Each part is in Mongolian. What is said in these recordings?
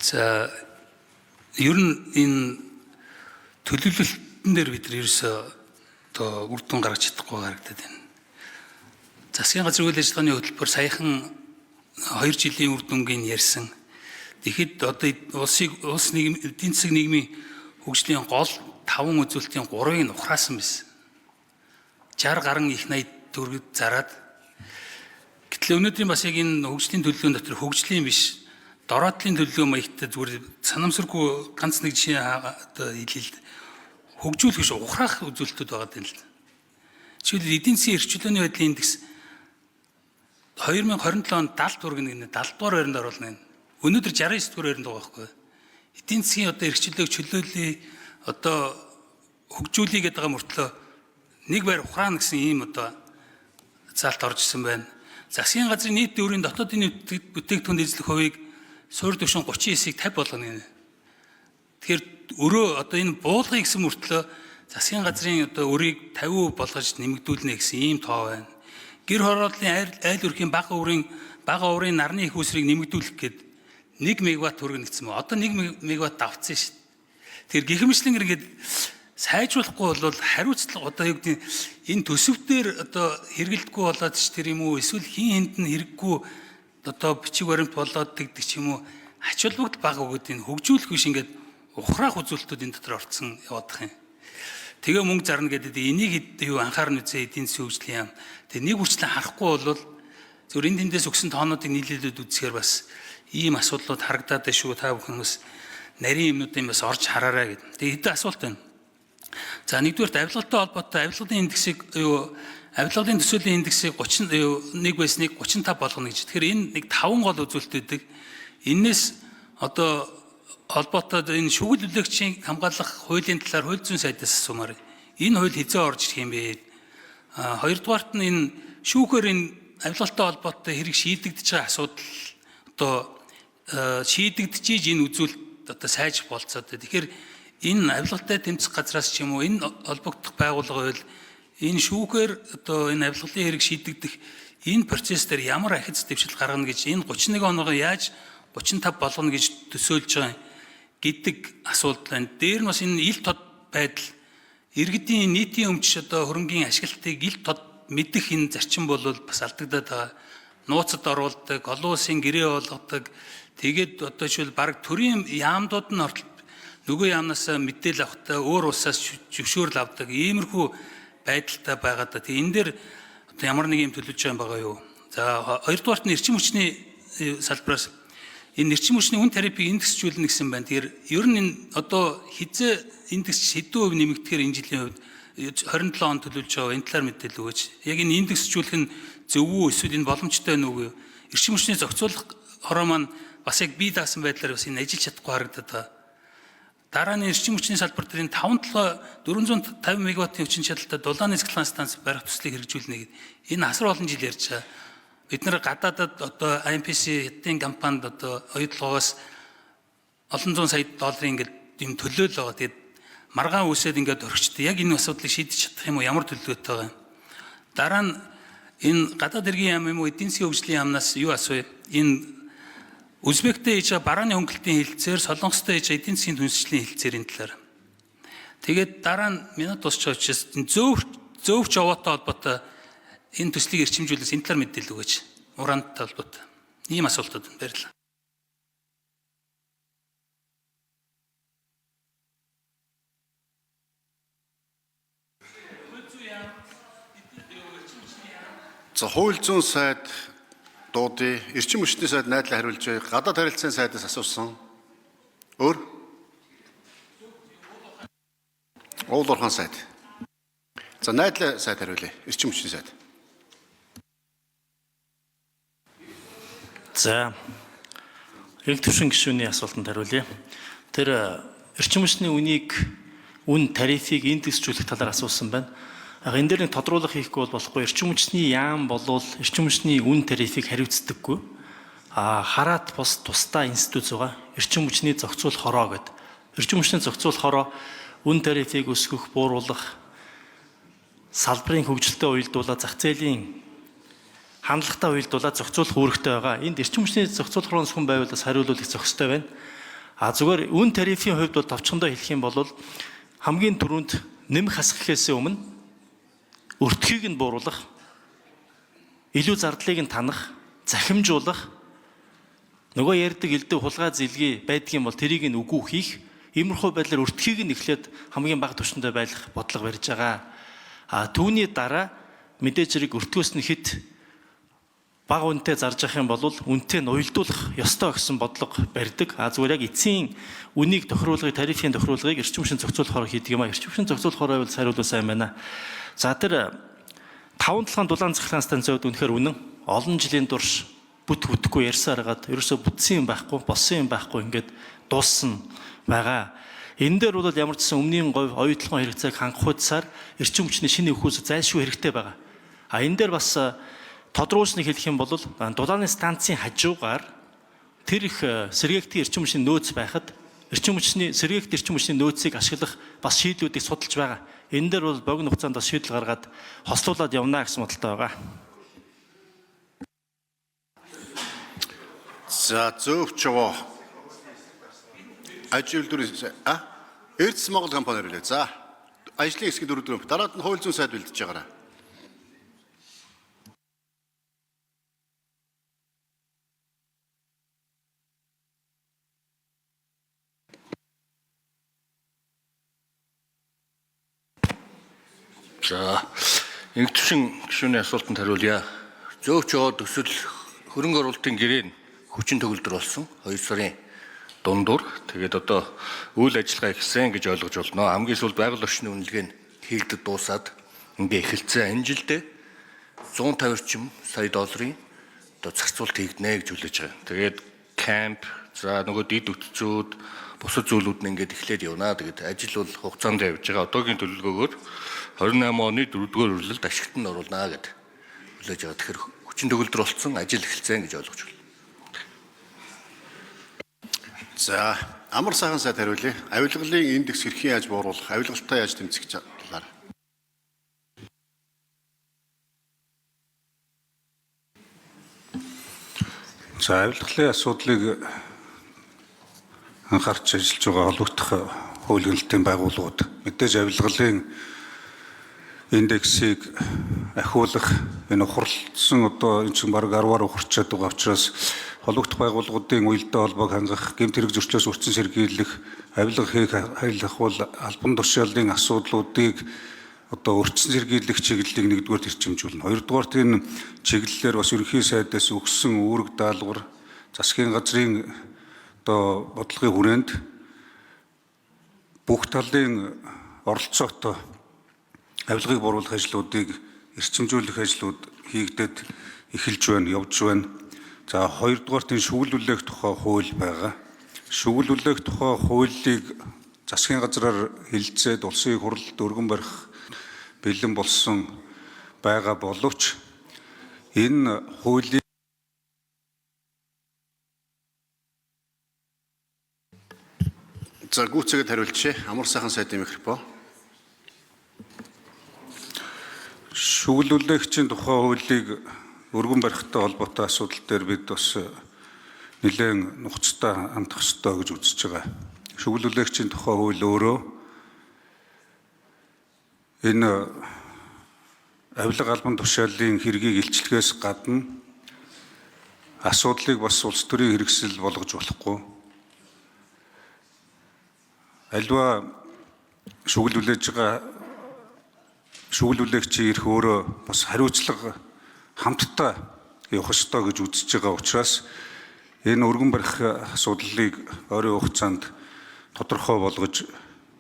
За ер нь энэ төлөвлөлтөн дээр бид нар ерөөсөө одоо үр дүн гаргаж чадахгүй харагдаад байна. Засгийн газрын үйл ажиллагааны хөтөлбөр саяхан 2 жилийн үр дүнгийн ярьсан. Тэгэхэд одоо улс эдийн засаг нийгмийн хөгжлийн гол 5 үзүүлэлтийн 3-ыг нь ухраасан байсан. 60 гаруй их 80 төгрөг зараад гэтэл өнөөдрийн бас яг энэ хөгжлийн төлөвлөгөөний дотор хөгжлийн биш дороодлын төлөвлөгөө маягтай зүгээр санамсаргүй ганц нэг жишээ одоо хэлээ. Хөгжүүлэх биш ухраах үзүүлэлтүүд байгаа юм л. Жишээлбэл эдийн засгийн эрхчлөөний байдлын индекс 2027 онд 70 төгрөг нэг 70 дугаар байранд оруулна. Өнөөдөр 69 дугаар байранд байгаа байхгүй. Эдийн засгийн одоо эрхчлөөг чөлөөлөе одоо хөгжүүлэе гэдэг байгаа мөртлөө нэг байр ухраана гэсэн ийм одоо заалт орж исэн байна. Засгийн газрын нийт төвийн дотоодын бүтээгдэхүүн эзлэх хувийг суурь түвшин 39-ийг 50 болгоно. Тэгэхээр өрөө одоо энэ буулгыг гэсэн мөртлөө засгийн газрын одоо өрийг 50% болгож нэмэгдүүлнэ гэсэн ийм тоо байна. Гэр хорооллын айл өрхийн бага уврын нарны их үүсрийг нэмэгдүүлэх гээд 1 мегаватт төгрөг нэгдсэн мөн. Одоо 1 мегаватт давцсан шүү дээ. Тэгэхээр гихмичлэн ингээд сайжруулахгүй бол хариуцлага одоо юу гэдэг энэ төсөвтөр одоо хэрэгэлдэггүй болоод ч тэр юм уу эсвэл хин хэнд нь хэрэггүй одоо бичиг баримт болоод тэгдэг ч юм уу ач холбогдол бага өгöd энэ хөгжүүлэх биш ингээд ухраах үзүүлэлтүүд энэ дотор орцсон яваадах юм. Тэгээ мөнгө зарна гэдэг энийг юу анхаарна үзээ эдийн засгийн хөгжлийн яам. Тэгээ нэг хүчлэн харахгүй бол зөв энэ тэндээс өгсөн тоонуудыг нийлүүлээд үзэхээр бас ийм асуудлууд харагдаад байна шүү. Та бүхэн бас нарийн юмнуудын бас орж хараарай гэдэг. Тэгээ хэдэн асуулт байна. За нэгдүгээр авилгалтай холбоотой авилгалын индексийг авилгалын төсөөлийн индексийг 31 байсныг 35 болгоно гэж. Тэгэхээр энэ нэг 5 гол үзүүлэлт үүдэг. Энээс одоо холбоотой энэ шүгэл үлээгчийн хамгаалах хуулийн талаар хууль зүйн сайдаас асуумаар. Энэ хууль хязээ орж ирэх юм бэ? Хоёрдугаарт нь энэ шүүхээр энэ авилгалтай холбоотой хэрэг шийдэгдэж байгаа асуудал одоо шийдэгдэж энэ үзүүлэлт одоо сайж болцоод. Тэгэхээр энэ авилгалтай тэмцэх газраас ч юм уу энэ холбогдох байгууллага байвал энэ шүүхээр одоо энэ авилгалын хэрэг шийдэгдэх энэ процесс дээр ямар ахиц дэвшил гаргана гэж энэ 31 оноогоо яаж 35 болгоно гэж төсөөлж байгаа гэдэг асуулт байна. Дээр нь бас энэ ил тод байдал иргэдийн нийтийн өмч одоо хөрөнгийн ашиглалтыг ил тод мэдэх энэ зарчим бол бас алдагдаад байгаа. Нууцад оруулдаг, олон улсын гэрээ болгодог. Тэгээд одоо жишээл баг төрийн яамдууд нь ортол нөгөө яамнаас мэдээлэл авахтаа өөр улсаас зөвшөөрөл авдаг иймэрхүү байдалтай байгаа да. Тэгээ энэ дээр одоо ямар нэг юм төлөвлөж байгаа юу? За хоёрдугаарт нь эрчим хүчний салбараас энэ эрчим хүчний үн тарифыг индексжүүлнэ гэсэн байна. Тэгэхээр ер нь энэ одоо хизээ индекс хэдэн хувь нэмэгдэхээр энэ жилийн хувьд 27 он төлөвлөж байгаа энэ талаар мэдээлэл өгөөч. Яг энэ индексжүүлэх нь зөв үү эсвэл энэ боломжтой байна уу? Эрчим хүчний зохицуулах хороо маань бас яг бие даасан байдлаар бас энэ ажиллаж чадахгүй харагдаад байгаа. Дараа нь эрчим хүчний салбар дээр энэ 450 мегаваттын хүчин чадалтай дулааны цэглэн станц барих төслийг хэрэгжүүлнэ гэдэг. Энэ асар олон жил ярьж байгаа. Бид нар гадаадад одоо IMPC хэдийн компанид одоо оюутлогоос олон зуун сая долларын ингээд юм төлөөл байгаа. Тэгээд маргаан үсээд ингээд орчтой. Яг энэ асуудлыг шийдэж чадах юм уу? Ямар төлөвлөгөөтэй байгаа юм? Дараа нь энэ гадаад хэргийн яам юм уу? Эдийн засгийн хөгжлийн яамнаас юу асууя? Энэ Узбектэй хийж байгаа барааны хөнгөлтийн хэлэлцээр, Солонгостой хийж байгаа эдийн засгийн түнсчлийн хэлэлцээр энэ талаар. Тэгээд дараа нь минут тусч байгаа учраас зөөвч овоотой холбоотой энэ төслийг эрчимжүүлээс энэ талаар мэдээлэл өгөөч. Ураантай холбоотой. Ийм асуултууд байна. Баярлалаа. За хууль зүйн сайд дуудъя. Эрчим хүчний сайд найдлаа хариулж бай. Гадаад харилцааны сайдаас асуусан. Өөр? Уулуурхан сайд. За найдлаа сайд хариулъя. Эрчим хүчний сайд. За эрх төвшин гишүүний асуултанд хариулъя. Тэр эрчим хүчний үн тарифыг индексжүүлэх талаар асуусан байна. Энэ дээр нэг тодруулах хийхгүй болохгүй. Эрчим хүчний яам болвол эрчим хүчний үн тарифыг хариуцдаггүй. Хараад бус тусдаа институт байгаа. Эрчим хүчний зохицуулах хороо гэдэг. Эрчим хүчний зохицуулах хороо үн тарифыг өсгөх, бууруулах, салбарын хөгжилтэй уялдуулаад зах зээлийн хандлагатай уялдуулаад зохицуулах үүрэгтэй байгаа. Энд эрчим хүчний зохицуулах хорооноос хүн байвал бас хариулуулах зохистой байна. Зүгээр үн тарифын хувьд бол товчхондоо хэлэх юм бол хамгийн түрүүнд нэмэх хасгахээс өмнө өртгийг нь бууруулах, илүү зардлыг нь танах, захимжуулах, нөгөө ярьдаг элдв хулгай зэлгий байдгийн бол тэрийг нь үгүй хийх, иймэрхүү байдлаар өртгийг нь эхлээд хамгийн бага түвшиндээ байлгах бодлого барьж байгаа. Түүний дараа мэдээж хэрэг өртгөөс нь хит бага үнэтэй зарж явах юм бол үнэтэй нь уялдуулах ёстой гэсэн бодлого барьдаг. Зүгээр яг эцсийн үнийг тохируулгыг, тарифын тохируулгыг эрчим хүчин зохицуулахаар хийдэг юм а. Эрчим хүчин зохицуулахаар бол хариулт сайн байна. За тэр 5 дулаан цахилгаан станцын хувьд үнэхээр үнэн. Олон жилийн турш бүтэхгүй ярьсаар хагаад ерөөсө бүтсэн юм байхгүй, болсон юм байхгүй ингээд дууссан байгаа. Энэ дээр бол ямар ч гэсэн өмнгийн говь оюутлогын хэрэгцээг хангах хуйцаар эрчим хүчний шинэ өхөөс зайлшгүй хэрэгтэй байгаа. Энэ дээр бас тодруулсныг хэлэх юм бол дулааны станцын хажуугаар тэр их сэргээгтийн эрчим хүчний нөөц байхад сэргээгт эрчим хүчний нөөцийг ашиглах бас шийдлүүдийг судалж байгаа. Энэ дээр бол богино хугацаанд бас шийдэл гаргаад хослуулад явна гэсэн бодолтой байгаа. За зөвч яваа. Ажил дүрээс Эрдэс Монгол компани хэлээ. За ажлын хэсэг дөрөв дараад нь хууль зүйн сайд бэлдэж байгаарай. За Инх төвшин гишүүний асуултанд хариулъя. Зөөвч яваа төсөл хөрөнгө оруулалтын гэрээ хүчин төгөлдөр болсон 2 сарын дундуур. Тэгээд одоо үйл ажиллагаа эхэлсэн гэж ойлгож байна. Хамгийн сүүлд байгаль орчны үнэлгээ нь хийгдэж дуусаад ингээ эхэлсэн. Энэ жилдээ 150 орчим сая долларын одоо зарцуулалт хийгднэ гэж хүлээж байгаа. Тэгээд камп, за нөгөө дид үтцүүд, бусад зүйлүүд нь ингээд эхлээд явна. Тэгээд ажил бол хугацаанд явж байгаа. Одоогийн төлөвлөгөөгөөр 28 оны 4-р үрлэлд ашигт нь оруулна гэд хүлээж байгаа. Тэгэхээр хүчин төгөлдөр болсон, ажил эхэлсэн гэж ойлгож байна. За амар сайхан сайд хариулъя. Авилгалын индекс хэрхэн яаж бууруулах, авилгалтаа яаж тэмцэх гэж талаар. За авилгалын асуудлыг анхаарч ажиллаж байгаа холбогдох хууль байгууллагууд мэдээж авилгалын индексийг ахиулах энэ ухралсан одоо энэ чинь бараг 10-аар ухарчаад байгаа учраас холбогдох байгууллагуудын уялдаа холбоог хангах, гэмт хэрэг зөрчлөөс урьдчилан сэргийлэх, авилга хийх, хайлах албан тушаалын асуудлуудыг одоо урьдчилан сэргийлэх чиглэлийг нэгдүгээр эрчимжүүлнэ. Хоёрдугаарт энэ чиглэлээр бас ерөнхий сайдаас өгсөн үүрэг даалгавар, засгийн газрын одоо бодлогын хүрээнд бүх талын оролцоотой авилгыг бууруулах ажлуудыг эрчимжүүлэх ажлууд хийгдээд эхэлж байна, явж байна. За хоёрдугаарт энэ шүгэл үлээх тухай хууль байгаа. Шүгэл үлээх тухай хуулийг засгийн газраар хэлэлцээд улсын хурлд өргөн барих бэлэн болсон байгаа боловч энэ хуулийг За гүйцэтгэд хариулчихъя. Амар сайхан сайдын микрофон. шүгэл үлээгчийн тухай хуулийг өргөн барихтай холбоотой асуудал дээр бид бас нэлээд нухацтай хандах ёстой гэж үзэж байгаа. Шүгэл үлээгчийн тухай хууль өөрөө энэ авилга албан тушаалын хэргийг илчлэхээс гадна асуудлыг бас улс төрийн хэрэгсэл болгож болохгүй. Альва шүгэл үлээж байгаа шүгэл үлээгчийн эрх өөрөө бас хариуцлага хамтдаа явах ёстой гэж үзэж байгаа учраас энэ өргөн барих асуудлыг ойрын хугацаанд тодорхой болгож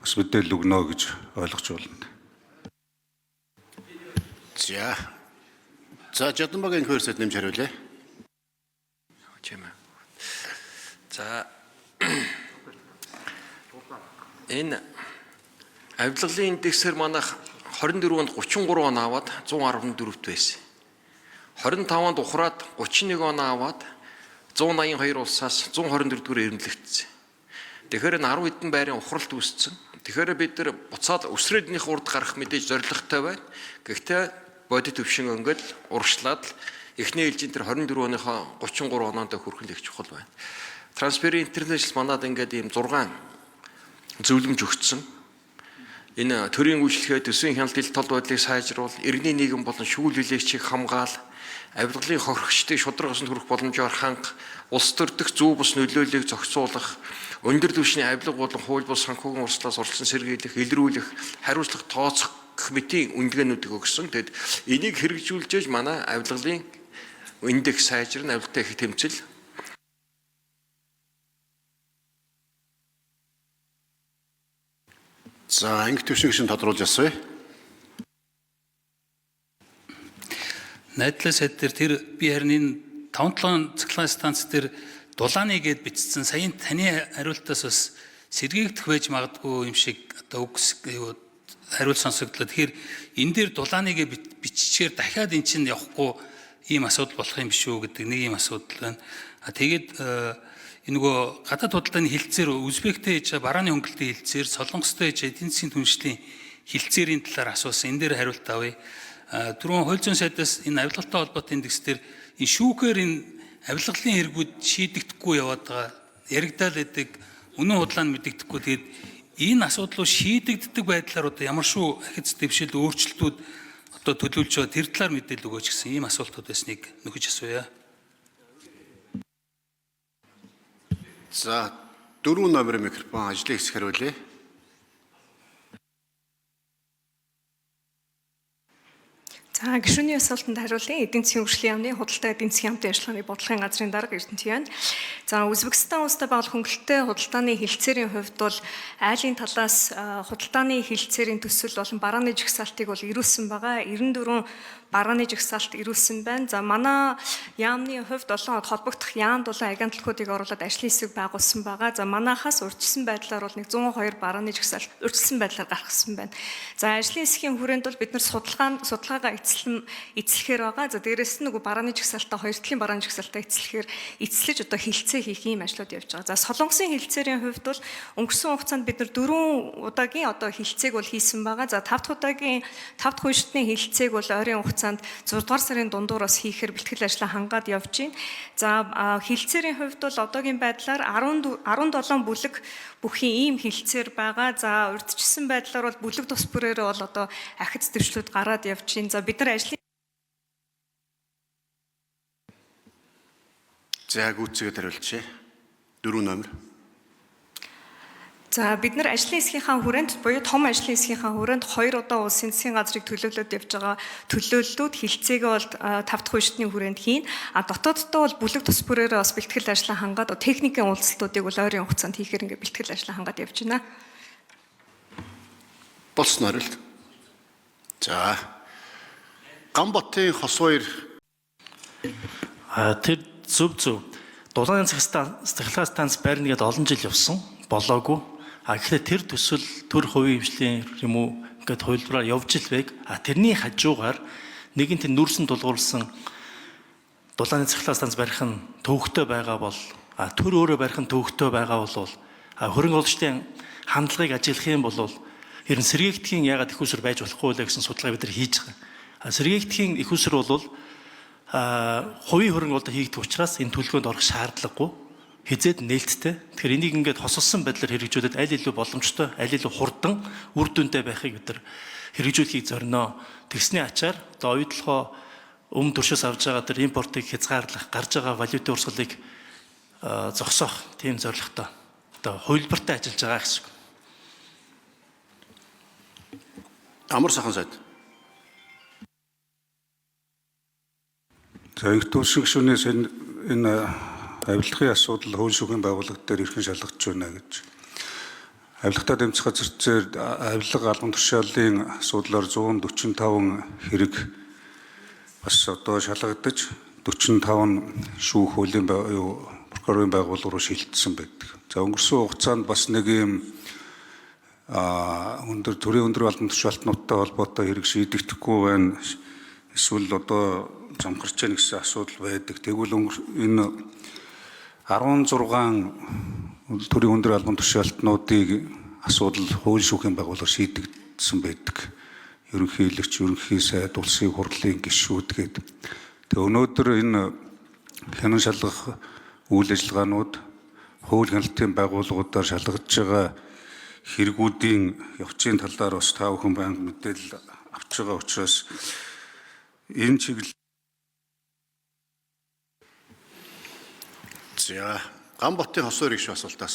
бас мэдээлэл өгнө гэж ойлгож байна. За Жадамбагийн хөрсөд нэмж хариулъя. За энэ авилгалын индексээр манайх 24 онд 33 он аваад 114-т байсан. 25 онд ухраад 31 он аваад 182 улсаас 124-р эренлэгдсэн. Тэгэхээр энэ 10 хэдэн байрын ухралт үүссэн. Тэгэхээр бид нар буцаад өсрөөднийх урд гарах мэдээж зорилготой байна. Гэхдээ бодит төвшин өнгөд урагшлаад эхний ээлжийн тэр 24 оныхоо 33 оноотой хүрэх нь их чухал байна. Transparency International манад ингээд ийм 6 зөвлөмж өгсөн. Энэ төрийн үйлчлэгээ төсвийн хяналт ил тол байдлыг сайжруул, иргэний нийгэм болон шүүл хүлээгчийг хамгаал, авилгалын хохирогчдыг шударгасанд хүрэх боломжоор ханга, улс төр дэх зүү бус нөлөөллийг зохицуулах, өндөр түвшний авилга болон хууль бус санхүүгийн урслаас урьдчилан сэргийлэх, илрүүлэх, хариуцлага тооцох комитийн үндэгээнүүдийг өгсөн. Тэгэд энийг хэрэгжүүлж манай авилгалын индекс сайжрна, авилгатай их тэмцэл. За анги төвшин гишүүн тодруулж асууя. Найдлаа сайд тэр би харин энэ 5-7 цахилгаан станц дээр дулааны гэд бичсэн саяын таны хариултаас бас сэргийлэх байж магадгүй юм шиг одоо хариулт сонсогдлоо. Тэгэхээр энэ дээр дулааны гэд биччихээр дахиад эн чинь явахгүй ийм асуудал болох юм биш үү гэдэг нэг ийм асуудал байна. Тэгээд энэ нөгөө гадаад худалдааны хилцээр Узбектэй хийж барааны хөнгөлтийн хилцээр, Солонгостой хийж эдийн засгийн түншлэлийн хилцээрийн талаар асуусан. Энэ дээр хариулт авъя. Түрүүн хууль зүйн сайдаас энэ авилгалтай холбоотой индекс дээр энэ шүүхээр энэ авилгалын хэрэгүүд шийдэгдэхгүй яваад байгаа. Яригдал байдаг, үнэн худлаа нь мэдэгдэхгүй. Тэгээд энэ асуудлыг шийдэгддэг байдлаар одоо ямар шүү ахиц дэвшил өөрчлөлтүүд одоо төлөвлөж байгаа тэр талаар мэдээлэл өгөөч гэсэн ийм асуултууд байсныг нөхөж асууя. За 4 номерын микрофон ажлын хэсэг хариулъя. За гишүүний асуултанд хариулъя. Эдийн засгийн хөгжлийн яамны худалдаа эдийн засгийн хамтын ажиллагааны бодлогын газрын дарга Эрдэнэт байна. За Узбекистан улстай байгуулах хөнгөлөлттэй худалдааны хилцээрийн хувьд бол айлын талаас худалдааны хилцээрийн төсөл болон барааны жагсаалтыг бол ирүүлсэн байгаа. 94 барааны жагсаалт ирүүлсэн байна. За манай яамны хувьд 7 хоног холбогдох яамд болон агентлагуудыг оруулаад ажлын хэсэг байгуулсан байгаа. За манайхаас урьдчилсан байдлаар бол 102 барааны жагсаалт урьдчилсан байдлаар гаргасан байна. За ажлын хэсгийн хүрээнд бол бид нар судалгаагаа эцэлхээр байгаа. За дээрэс нь нөгөө барааны жагсаалтаа 2 талын барааны жагсаалтаа эцэлхээр эцэлж одоо хилцээ хийх ийм ажлууд явж байгаа. За Солонгосын хилцээрийн хувьд бол өнгөрсөн хугацаанд бид нар 4 удаагийн одоо хилцээг бол хийсэн байгаа. За 5 дахь үештний хилцээг бол ойрын хугацаанд 6 дугаар сарын дундуураас хийхээр бэлтгэл ажлаа хангаад явж байна. За хилцээрийн хувьд бол одоогийн байдлаар 17 бүлэг бүхийн ийм хилцээр байгаа. За урьдчилсан байдлаар бол бүлэг тус бүрээр бол одоо ахиц дэвшлүүд гараад явж байна. За бид нар ажлын За гүйцэтгэд хариулчихъя. 4 номер. За бид нар ажлын хэсгийнхаа хүрээнд буюу том ажлын хэсгийнхаа хүрээнд 2 удаа улсын засгийн газрыг төлөөлөд явж байгаа төлөөллүүд хилцээгээ бол 5 дахь үештний хүрээнд хийн. Дотооддоо бол бүлэг тус бүрээрээ бас бэлтгэл ажлаа хангаад техникийн уулзалтуудыг бол ойрын хугацаанд хийхээр ингээд бэлтгэл ажлаа хангаад явж байна. Болсон хариулт. За Гамбатын хос хоёр Тэр зөв дулааны цахилгаан станц байрна гэдээ олон жил явсан болоогүй. Гэхдээ тэр төсөл төр хувийн хэмжлийн юм уу ингээд хувилбараар явж ил байг. Тэрний хажуугаар нэгэн тэр нүрсэн тулгуурласан дулааны цахилгаан станц барих нь төвөгтэй байгаа бол төр өөрөө барих нь төвөгтэй байгаа бол хөрөнгө оруулагчдын хандлагыг ажиглах юм бол ер нь сэргээгдэхийн ягаад их усэр байж болохгүй вэ гэсэн судалгаа бид нар хийж байгаа. Сэргээгдэхийн их усэр бол хувийн хөрөнгө оруулалт хийгдэх учраас энэ төлөвлөгөөнд орох шаардлагагүй хизээд нээлттэй. Тэгэхээр энийг ингээд хосолсон байдлаар хэрэгжүүлээд аль илүү боломжтой, аль илүү хурдан үр дүнтэй байхыг бид нар хэрэгжүүлэхийг зорино. Тэгсний ачаар одоо оюутлогоо өмнө төршөөс авж байгаа тэр импортыг хязгаарлах, гарч байгаа валютын урсгалыг зогсоох тийм зорилготой одоо хувилбартай ажиллаж байгаа гэсэн. Амар сайхан сайд. За их төвшин гишүүнээс энэ авилгын асуудал хууль шүүхийн байгууллага дээр хэрхэн шалгаж байна гэж. Авилгатай тэмцэх газар зүйр авилга албан тушаалын асуудлаар 145 хэрэг бас одоо шалгагдаж 45 шүүх хуулийн прокурорын байгууллага руу шилжсэн байдаг. За өнгөрсөн хугацаанд бас нэг юм төрийн өндөр албан тушаалтнуудтай холбоотой хэрэг шийдэгдэхгүй байна. Эсвэл одоо замхарч яах гэсэн асуудал байдаг. Тэгвэл энэ 16 төрийн өндөр албан тушаалтнуудыг асуудал хууль шүүхийн байгууллага шийдэгдсэн байдаг. Ерөнхийлөгч, ерөнхий сайд, улсын хурлын гишүүд гэдэг. Тэгээ өнөөдөр энэ хянан шалгах үйл ажиллагаанууд хууль хяналтын байгууллагуудаар шалгаж байгаа хэрэгүүдийн явцын талаар бас та бүхэн байнга мэдээлэл авч байгаа учраас энэ чиглэл За Ганбатын хос өргөш асуултаас